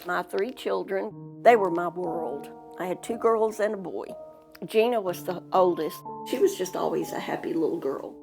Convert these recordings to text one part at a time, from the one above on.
My 3 children, they were my world. I had 2 girls and a boy. Gina was the oldest. She was just always a happy little girl.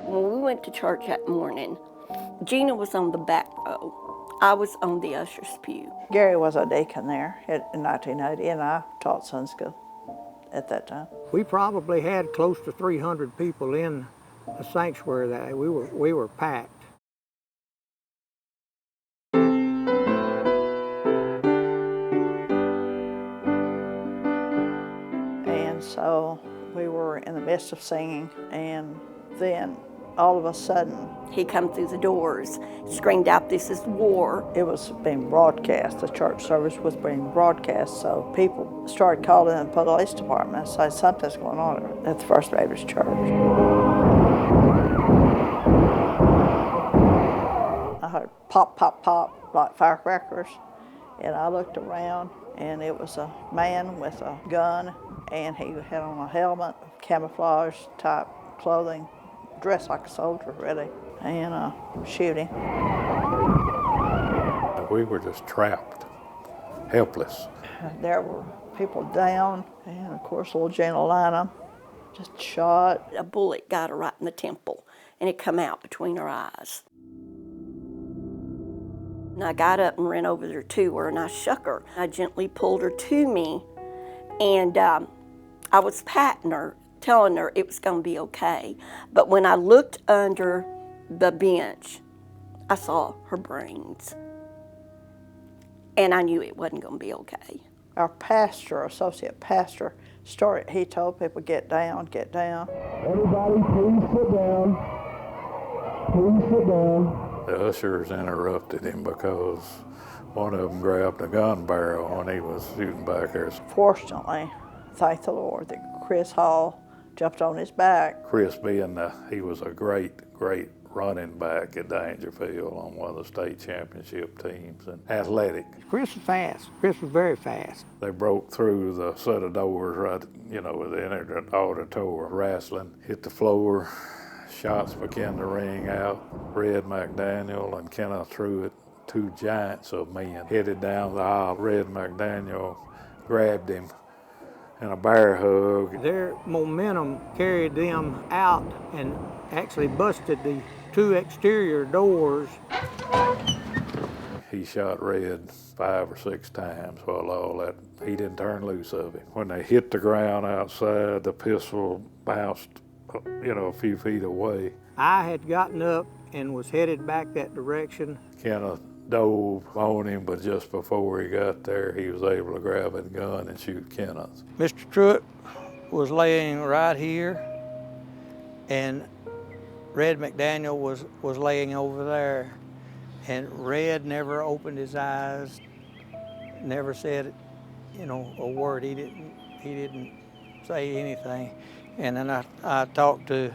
When we went to church that morning, Gina was on the back row. I was on the usher's pew. Gary was a deacon there in 1980, and I taught Sunday school at that time. We probably had close to 300 people in the sanctuary that day. We were packed. And so we were in the midst of singing, and then all of a sudden, He come through the doors, screamed out, "This is war." it was being broadcast. The church service was being broadcast, so people started calling the police department and saying something's going on at the First Baptist Church. I heard pop, pop, pop, like firecrackers, and I looked around, and it was a man with a gun, and he had on a helmet, camouflage type clothing, dressed like a soldier, really, and shooting. We were just trapped, helpless. There were people down, and of course, little Gina Lina just shot. A bullet got her right in the temple, and it come out between her eyes. And I got up and ran over there to her, and I shook her. I gently pulled her to me, and I was patting her, telling her it was going to be okay. But when I looked under the bench, I saw her brains. And I knew it wasn't going to be okay. Our pastor, associate pastor, he told people, get down, get down. Everybody, please sit down. Please sit down. The ushers interrupted him because one of them grabbed a gun barrel when he was shooting back there. Fortunately, thank the Lord that Chris Hall jumped on his back. Chris he was a great running back at Dangerfield on one of the state championship teams, and athletic. Chris was fast. Chris was very fast. They broke through the set of doors right, they entered the auditorium, wrestling, hit the floor, shots began to ring out. Red McDaniel and Kenneth Truitt, 2 giants of men, headed down the aisle. Red McDaniel grabbed him and a bear hug. Their momentum carried them out and actually busted the 2 exterior doors. He shot Red 5 or 6 times while all that, he didn't turn loose of him. When they hit the ground outside, the pistol bounced, a few feet away. I had gotten up and was headed back that direction. Kenneth dove on him, but just before he got there, he was able to grab a gun and shoot Kenneth. Mr. Truitt was laying right here, and Red McDaniel was laying over there. And Red never opened his eyes, never said, a word. He didn't say anything. And then I talked to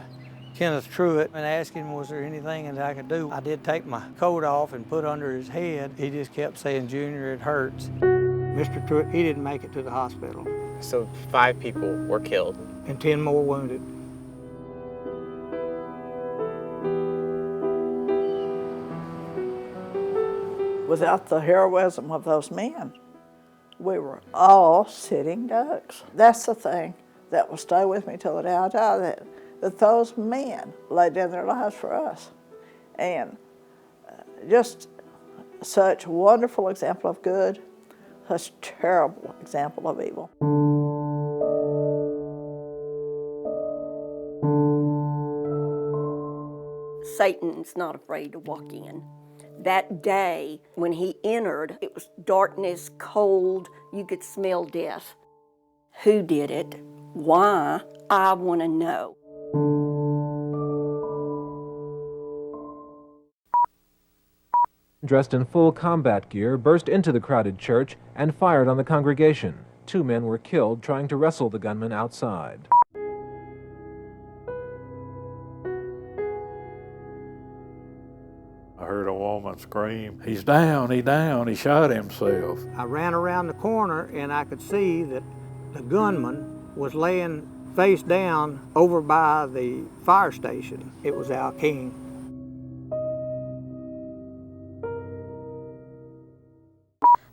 Kenneth Truitt and asked him, was there anything that I could do? I did take my coat off and put under his head. He just kept saying, "Junior, it hurts." Mr. Truitt, he didn't make it to the hospital. So 5 people were killed. And 10 more wounded. Without the heroism of those men, we were all sitting ducks. That's the thing that will stay with me till the day I die, that those men laid down their lives for us. And just such a wonderful example of good, such terrible example of evil. Satan's not afraid to walk in. That day when he entered, it was darkness, cold, you could smell death. Who did it? Why? I want to know. dressed in full combat gear, burst into the crowded church and fired on the congregation. 2 men were killed trying to wrestle the gunman outside. I heard a woman scream, "He's down, he's down, he shot himself." I ran around the corner and I could see that the gunman was laying face down over by the fire station. It was Al King.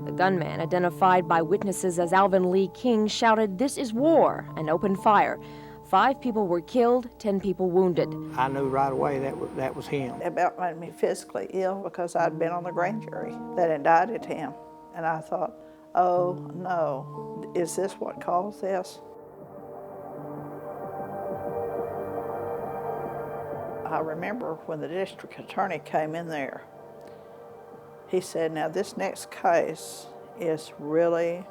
The gunman, identified by witnesses as Alvin Lee King, shouted, "This is war," and opened fire. 5 people were killed, 10 people wounded. I knew right away that was him. It about made me physically ill because I'd been on the grand jury that indicted him. And I thought, oh no, is this what caused this? I remember when the district attorney came in there, he said, now this next case is really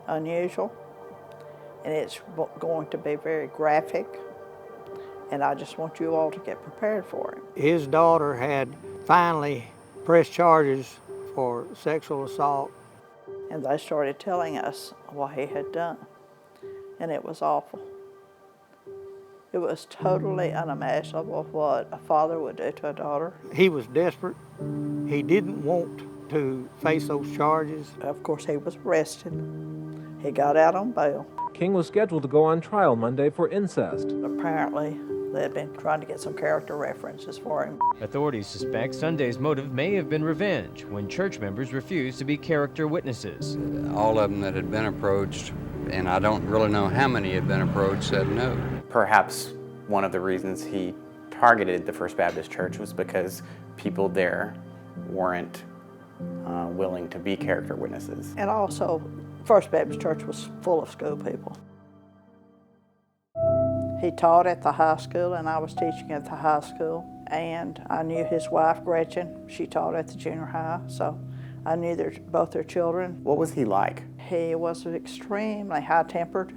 unusual and it's going to be very graphic, and I just want you all to get prepared for it. His daughter had finally pressed charges for sexual assault. And they started telling us what he had done, and it was awful. It was totally unimaginable what a father would do to a daughter. He was desperate. He didn't want to face those charges. Of course, he was arrested. He got out on bail. King was scheduled to go on trial Monday for incest. Apparently, they had been trying to get some character references for him. Authorities suspect Sunday's motive may have been revenge when church members refused to be character witnesses. All of them that had been approached, and I don't really know how many had been approached, said no. Perhaps one of the reasons he targeted the First Baptist Church was because people there weren't willing to be character witnesses. And also, First Baptist Church was full of school people. He taught at the high school, and I was teaching at the high school. And I knew his wife, Gretchen. She taught at the junior high, so I knew both their children. What was he like? He was extremely high-tempered,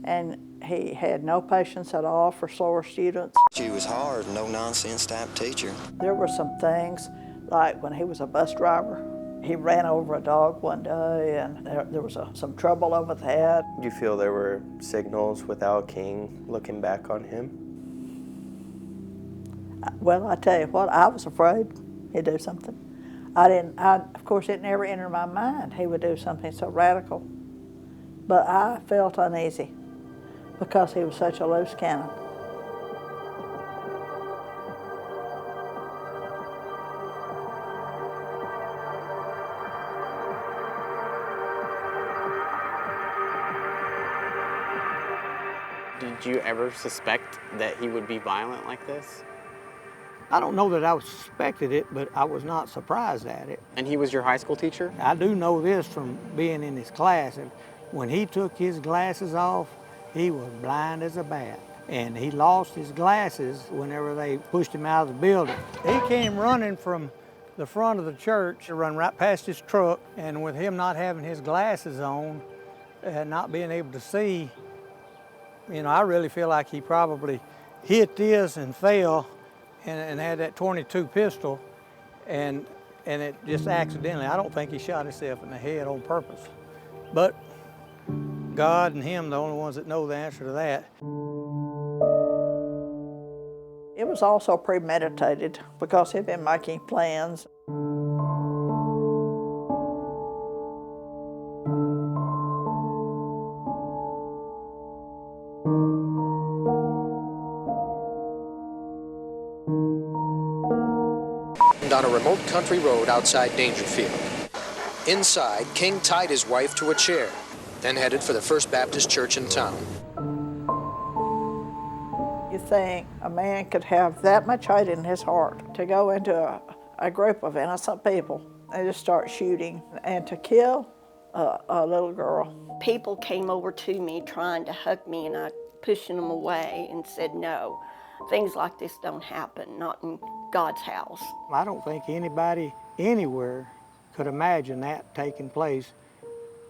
and he had no patience at all for slower students. She was hard, no-nonsense type teacher. There were some things, like when he was a bus driver, he ran over a dog one day, and there was some trouble over that. Do you feel there were signals with Al King looking back on him? Well, I tell you what, I was afraid he'd do something. Of course, it never entered my mind he would do something so radical. But I felt uneasy because he was such a loose cannon. Did you ever suspect that he would be violent like this? I don't know that I suspected it, but I was not surprised at it. And he was your high school teacher? I do know this from being in his class, and when he took his glasses off, he was blind as a bat. And he lost his glasses whenever they pushed him out of the building. He came running from the front of the church, run right past his truck, and with him not having his glasses on and not being able to see, I really feel like he probably hit this and fell and had that .22 pistol, and it just accidentally. I don't think he shot himself in the head on purpose. But God and him, the only ones that know the answer to that. It was also premeditated because he'd been making plans. On a remote country road outside Dangerfield. Inside, King tied his wife to a chair, then headed for the First Baptist Church in town. You think a man could have that much hate in his heart to go into a group of innocent people and just start shooting and to kill a little girl? People came over to me trying to hug me, and I pushing them away and said, no, things like this don't happen, not in God's house. I don't think anybody anywhere could imagine that taking place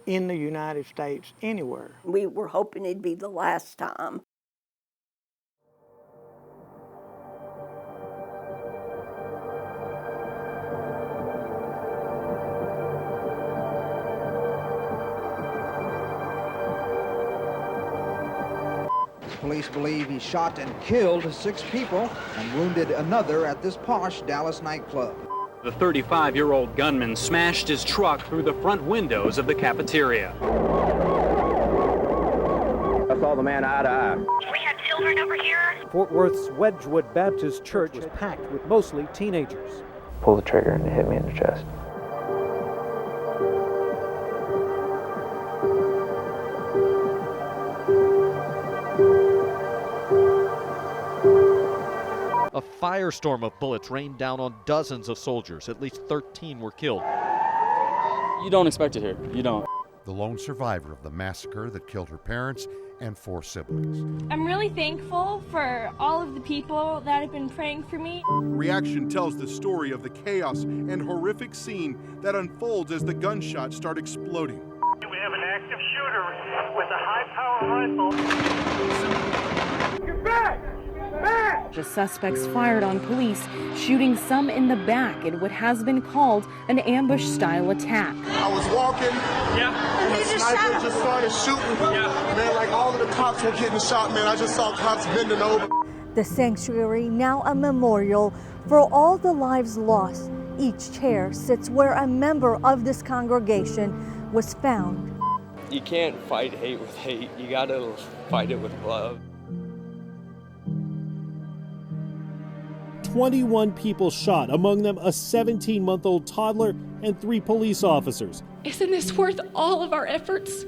in the United States anywhere. We were hoping it'd be the last time. Police believe he shot and killed 6 people and wounded another at this posh Dallas nightclub. The 35-year-old gunman smashed his truck through the front windows of the cafeteria. I saw the man eye to eye. We have children over here. Fort Worth's Wedgwood Baptist Church was packed with mostly teenagers. Pulled the trigger and it hit me in the chest. A firestorm of bullets rained down on dozens of soldiers. At least 13 were killed. You don't expect it here. You don't. The lone survivor of the massacre that killed her parents and 4 siblings. I'm really thankful for all of the people that have been praying for me. Reaction tells the story of the chaos and horrific scene that unfolds as the gunshots start exploding. We have an active shooter with a high-power rifle. Get back! Back! The suspects fired on police, shooting some in the back in what has been called an ambush-style attack. I was walking, and the sniper just started shooting. Man, like all of the cops were getting shot, man. I just saw cops bending over. The sanctuary, now a memorial for all the lives lost. Each chair sits where a member of this congregation was found. You can't fight hate with hate. You gotta fight it with love. 21 people shot, among them a 17-month-old toddler and 3 police officers. Isn't this worth all of our efforts?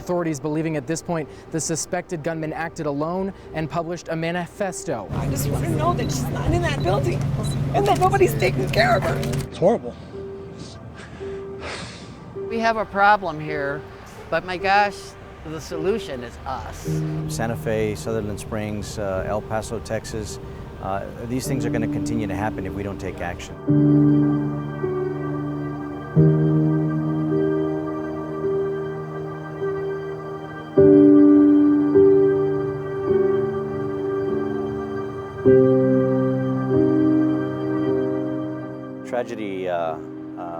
Authorities believing at this point the suspected gunman acted alone and published a manifesto. I just want to know that she's not in that building and that nobody's taking care of her. It's horrible. We have a problem here, but my gosh, the solution is us. Santa Fe, Sutherland Springs, El Paso, Texas, these things are going to continue to happen if we don't take action. Tragedy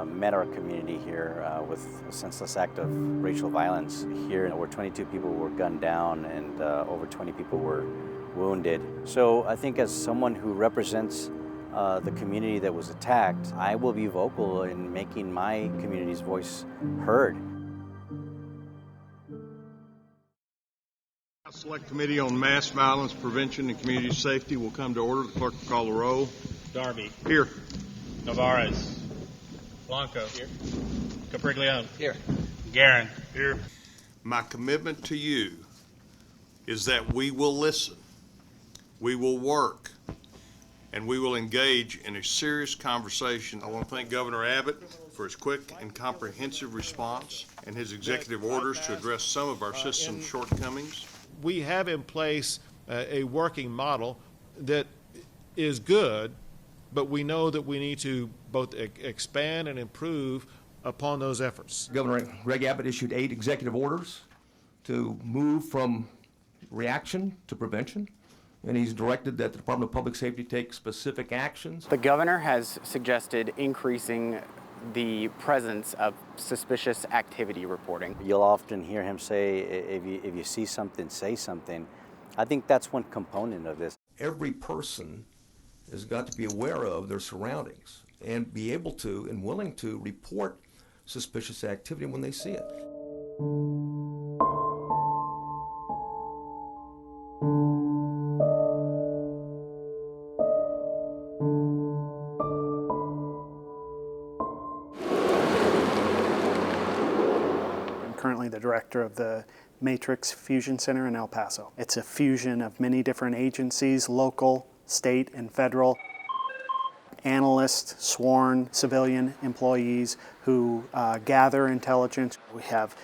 met our community here with a senseless act of racial violence here, where 22 people were gunned down and over 20 people were wounded. So I think as someone who represents the community that was attacked, I will be vocal in making my community's voice heard. Select Committee on Mass Violence Prevention and Community Safety will come to order. The clerk will call the roll. Darby. Here. Navarez. Blanco. Here. Capriglione. Here. Guerin. Here. My commitment to you is that we will listen, we will work, and we will engage in a serious conversation. I want to thank Governor Abbott for his quick and comprehensive response and his executive orders to address some of our system's shortcomings. We have in place a working model that is good, but we know that we need to both expand and improve upon those efforts. Governor Greg Abbott issued 8 executive orders to move from reaction to prevention, and he's directed that the Department of Public Safety take specific actions. The governor has suggested increasing the presence of suspicious activity reporting. You'll often hear him say, if you see something, say something. I think that's one component of this. Every person has got to be aware of their surroundings and be able to and willing to report suspicious activity when they see it. I'm currently the director of the Matrix Fusion Center in El Paso. It's a fusion of many different agencies, local, state, and federal. Analysts, sworn civilian employees who gather intelligence. We have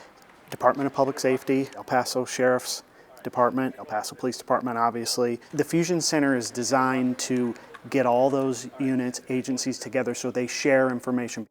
Department of Public Safety, El Paso Sheriff's Department, El Paso Police Department, obviously. The Fusion Center is designed to get all those units, agencies together so they share information.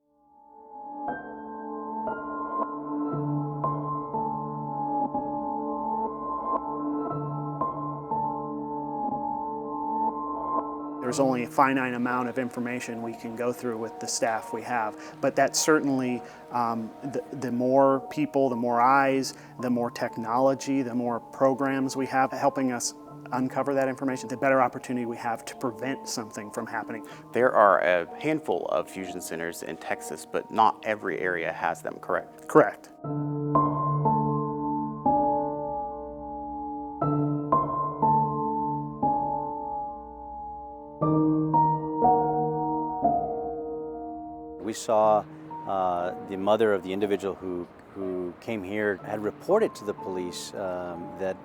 there's only a finite amount of information we can go through with the staff we have. But that's certainly, the more people, the more eyes, the more technology, the more programs we have helping us uncover that information, the better opportunity we have to prevent something from happening. There are a handful of fusion centers in Texas, but not every area has them, correct? Correct. We saw the mother of the individual who came here had reported to the police that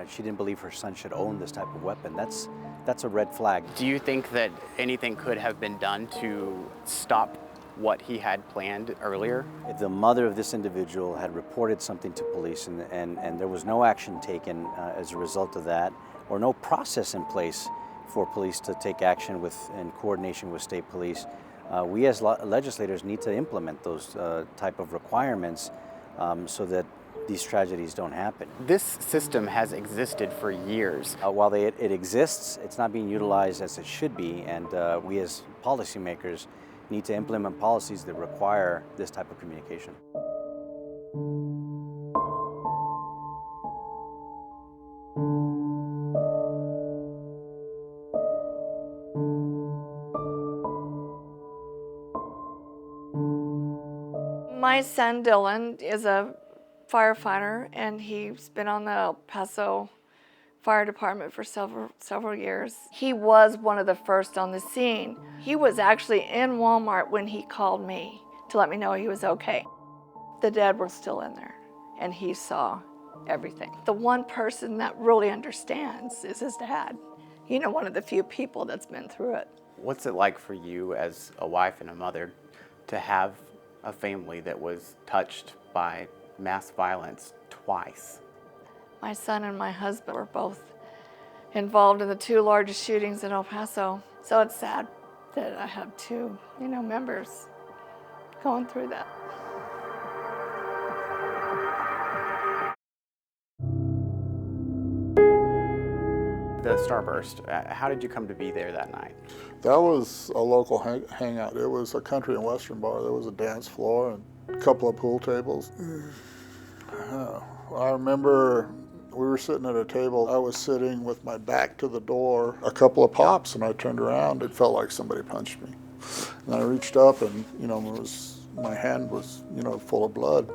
she didn't believe her son should own this type of weapon. That's a red flag. Do you think that anything could have been done to stop what he had planned earlier? If the mother of this individual had reported something to police and there was no action taken as a result of that, or no process in place for police to take action in coordination with state police, we as legislators need to implement those type of requirements so that these tragedies don't happen. This system has existed for years. While it exists, it's not being utilized as it should be, and we as policymakers need to implement policies that require this type of communication. My son Dylan is a firefighter, and he's been on the El Paso Fire Department for several years. He was one of the first on the scene. He was actually in Walmart when he called me to let me know he was okay. The dead were still in there, and he saw everything. The one person that really understands is his dad. You know, one of the few people that's been through it. What's it like for you as a wife and a mother to have a family that was touched by mass violence twice? My son and my husband were both involved in the two largest shootings in El Paso. So it's sad that I have two, members going through that. The Starburst, how did you come to be there that night? That was a local hangout. It was a country and western bar. There was a dance floor and a couple of pool tables. I remember we were sitting at a table. I was sitting with my back to the door, a couple of pops, and I turned around. It felt like somebody punched me. And I reached up and, my hand was, full of blood.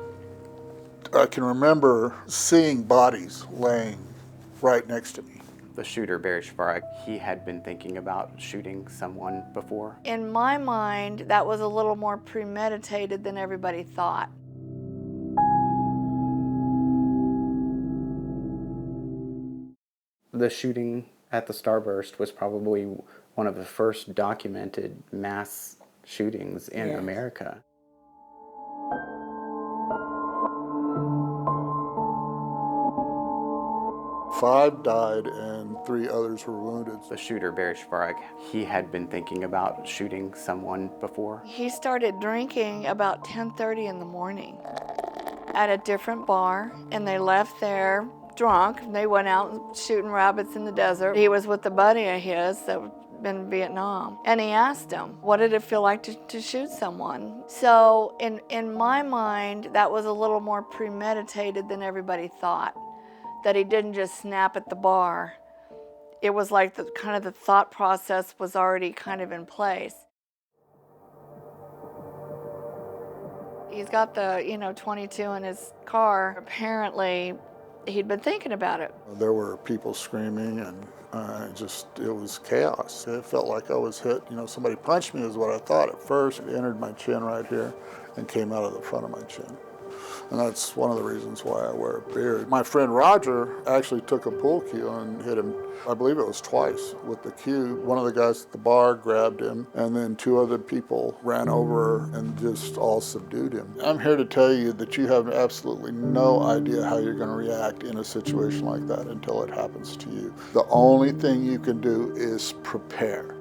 I can remember seeing bodies laying right next to me. The shooter, Barry Schvarek, he had been thinking about shooting someone before? In my mind, that was a little more premeditated than everybody thought. The shooting at the Starburst was probably one of the first documented mass shootings in America. Five died and 3 others were wounded. The shooter, Barry Schvarek, he had been thinking about shooting someone before? He started drinking about 10:30 in the morning at a different bar, and they left there drunk. They went out shooting rabbits in the desert. He was with a buddy of his that had been in Vietnam, and he asked him, what did it feel like to shoot someone? So in my mind, that was a little more premeditated than everybody thought. That he didn't just snap at the bar. It was like the thought process was already kind of in place. He's got the 22 in his car. Apparently, he'd been thinking about it. There were people screaming, and it was chaos. It felt like I was hit. Somebody punched me is what I thought at first. It entered my chin right here and came out of the front of my chin. And that's one of the reasons why I wear a beard. My friend Roger actually took a pool cue and hit him, I believe it was twice, with the cue. One of the guys at the bar grabbed him, and then 2 other people ran over and just all subdued him. I'm here to tell you that you have absolutely no idea how you're going to react in a situation like that until it happens to you. The only thing you can do is prepare.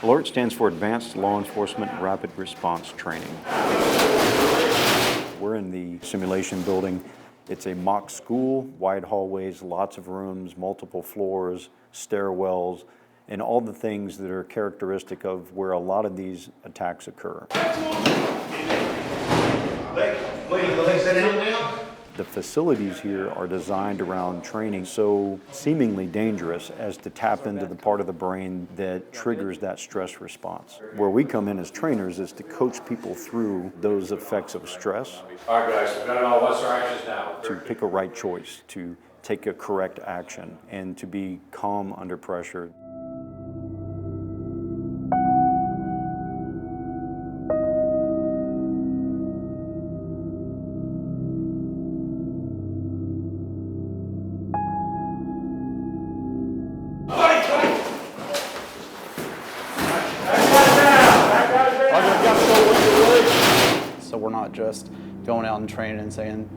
ALERT stands for Advanced Law Enforcement Rapid Response Training. We're in the simulation building. It's a mock school, wide hallways, lots of rooms, multiple floors, stairwells, and all the things that are characteristic of where a lot of these attacks occur. The facilities here are designed around training so seemingly dangerous as to tap into the part of the brain that triggers that stress response. Where we come in as trainers is to coach people through those effects of stress. All right, guys, we've got it all. What's our actions now? To pick a right choice, to take a correct action, and to be calm under pressure. So we're not just going out and training and saying,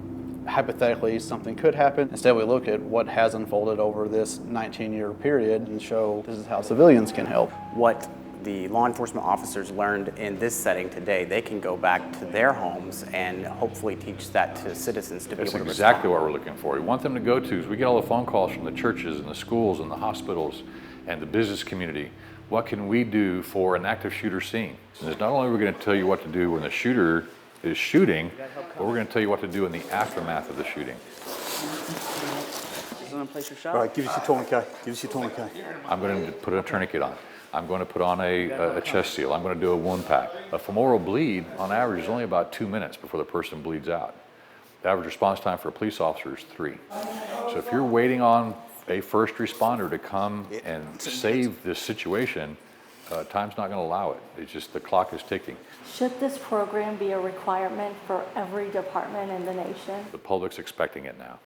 hypothetically, something could happen. Instead, we look at what has unfolded over this 19-year period and show this is how civilians can help. What the law enforcement officers learned in this setting today, they can go back to their homes and hopefully teach that to citizens to be able to respond. That's exactly what we're looking for. We want them to go to, is we get all the phone calls from the churches and the schools and the hospitals and the business community. What can we do for an active shooter scene? And it's not only are we going to tell you what to do when the shooter is shooting, but we're going to tell you what to do in the aftermath of the shooting. All right, give us your tourniquet. Give us your tourniquet. I'm going to put a tourniquet on. I'm going to put on a chest seal. I'm going to do a wound pack. A femoral bleed, on average, is only about 2 minutes before the person bleeds out. The average response time for a police officer is 3. So if you're waiting on a first responder to come and save this situation, time's not going to allow it. It's just the clock is ticking. Should this program be a requirement for every department in the nation? The public's expecting it now.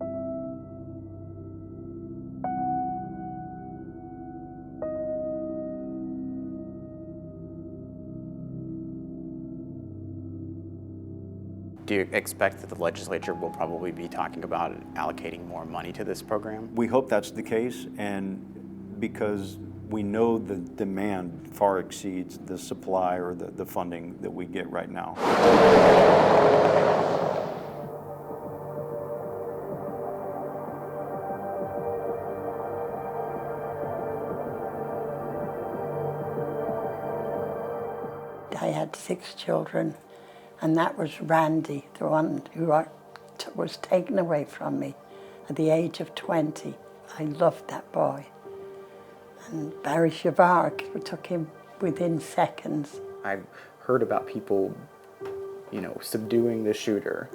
Do you expect that the legislature will probably be talking about allocating more money to this program? We hope that's the case, and because we know the demand far exceeds the supply or the funding that we get right now. I had 6 children, and that was Randy, the one who was taken away from me at the age of 20. I loved that boy. And Barry Shavark took him within seconds. I've heard about people, subduing the shooter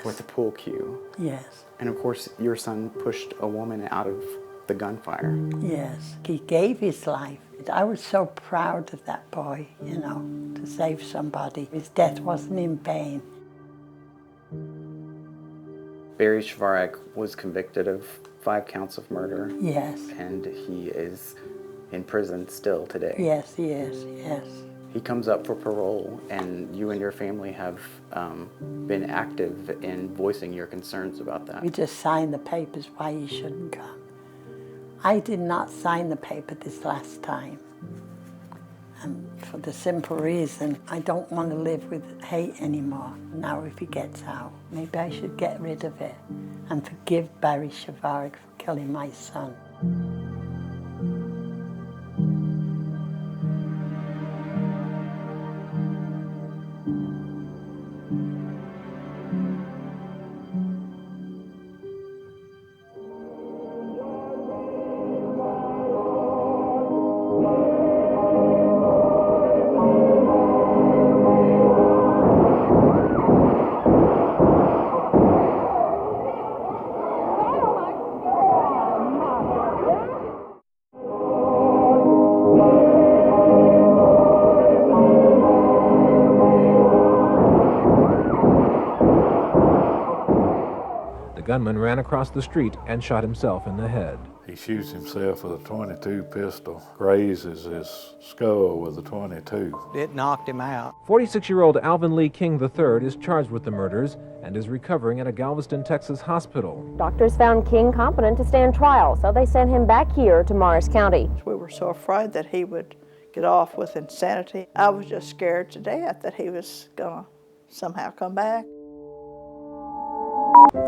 with a pool cue. Yes. And of course, your son pushed a woman out of the gunfire. Yes, he gave his life. I was so proud of that boy, to save somebody. His death wasn't in vain. Barry Shavark was convicted of 5 counts of murder. Yes. And he is in prison still today. Yes, he is, yes. He comes up for parole, and you and your family have been active in voicing your concerns about that. We just signed the papers why he shouldn't come. I did not sign the paper this last time. And for the simple reason, I don't want to live with hate anymore. Now if he gets out, maybe I should get rid of it and forgive Barry Shavark for killing my son. The gunman ran across the street and shot himself in the head. He shoots himself with a .22 pistol, grazes his skull with a .22. It knocked him out. 46-year-old Alvin Lee King III is charged with the murders and is recovering at a Galveston, Texas hospital. Doctors found King competent to stand trial, so they sent him back here to Morris County. We were so afraid that he would get off with insanity. I was just scared to death that he was gonna somehow come back.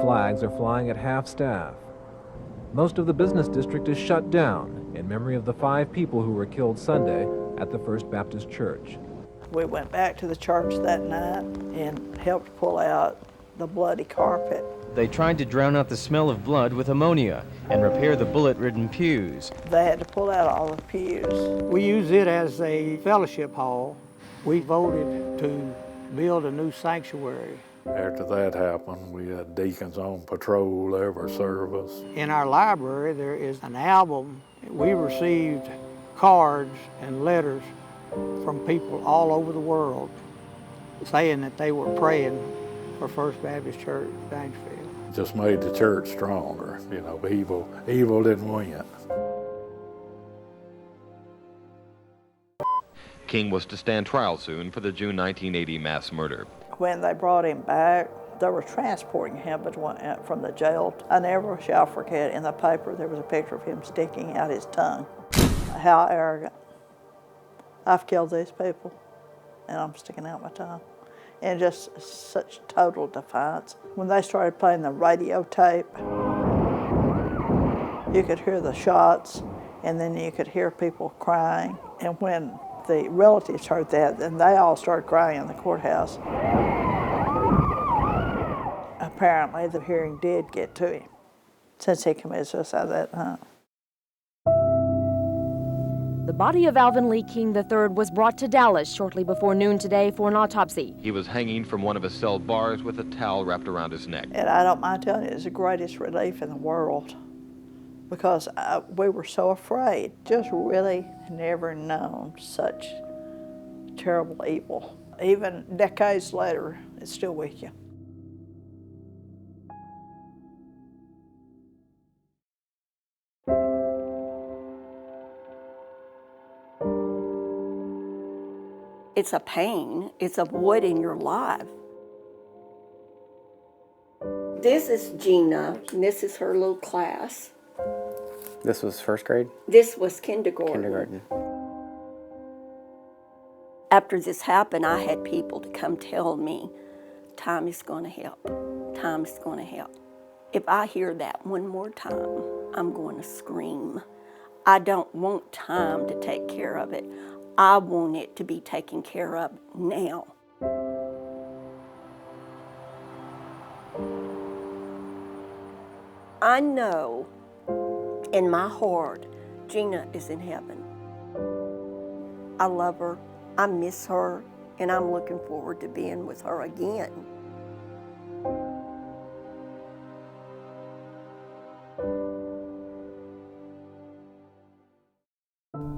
Flags are flying at half-staff. Most of the business district is shut down in memory of the 5 people who were killed Sunday at the First Baptist Church. We went back to the church that night and helped pull out the bloody carpet. They tried to drown out the smell of blood with ammonia and repair the bullet-ridden pews. They had to pull out all the pews. We use it as a fellowship hall. We voted to build a new sanctuary. After that happened, we had deacons on patrol every service. In our library, there is an album. We received cards and letters from people all over the world saying that they were praying for First Baptist Church, Daingerfield. Just made the church stronger. You know, evil didn't win. King was to stand trial soon for the June 1980 mass murder. When they brought him back, they were transporting him from the jail. I never shall forget, in the paper there was a picture of him sticking out his tongue. How arrogant. I've killed these people, and I'm sticking out my tongue. And just such total defiance. When they started playing the radio tape, you could hear the shots, and then you could hear people crying. And when the relatives heard that, then they all started crying in the courthouse. Apparently, the hearing did get to him, since he committed suicide that night. The body of Alvin Lee King III was brought to Dallas shortly before noon today for an autopsy. He was hanging from one of his cell bars with a towel wrapped around his neck. And I don't mind telling you, it's the greatest relief in the world, because we were so afraid. Just really never known such terrible evil. Even decades later, it's still with you. It's a pain. It's a void in your life. This is Gina, and this is her little class. This was first grade? This was kindergarten. Kindergarten. After this happened, I had people to come tell me, time is going to help. Time is going to help. If I hear that one more time, I'm going to scream. I don't want time to take care of it. I want it to be taken care of now. I know in my heart, Gina is in heaven. I love her, I miss her, and I'm looking forward to being with her again.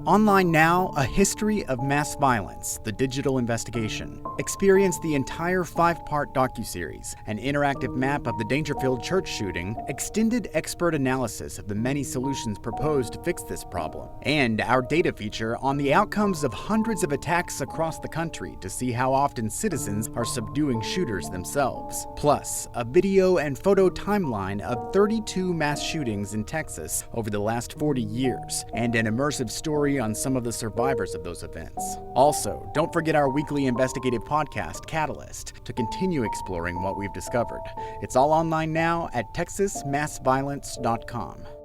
Online now, A History of Mass Violence, the Digital Investigation. Experience the entire 5-part docuseries, an interactive map of the Daingerfield church shooting, extended expert analysis of the many solutions proposed to fix this problem, and our data feature on the outcomes of hundreds of attacks across the country to see how often citizens are subduing shooters themselves. Plus, a video and photo timeline of 32 mass shootings in Texas over the last 40 years, and an immersive story on some of the survivors of those events. Also, don't forget our weekly investigative podcast, Catalyst, to continue exploring what we've discovered. It's all online now at texasmassviolence.com.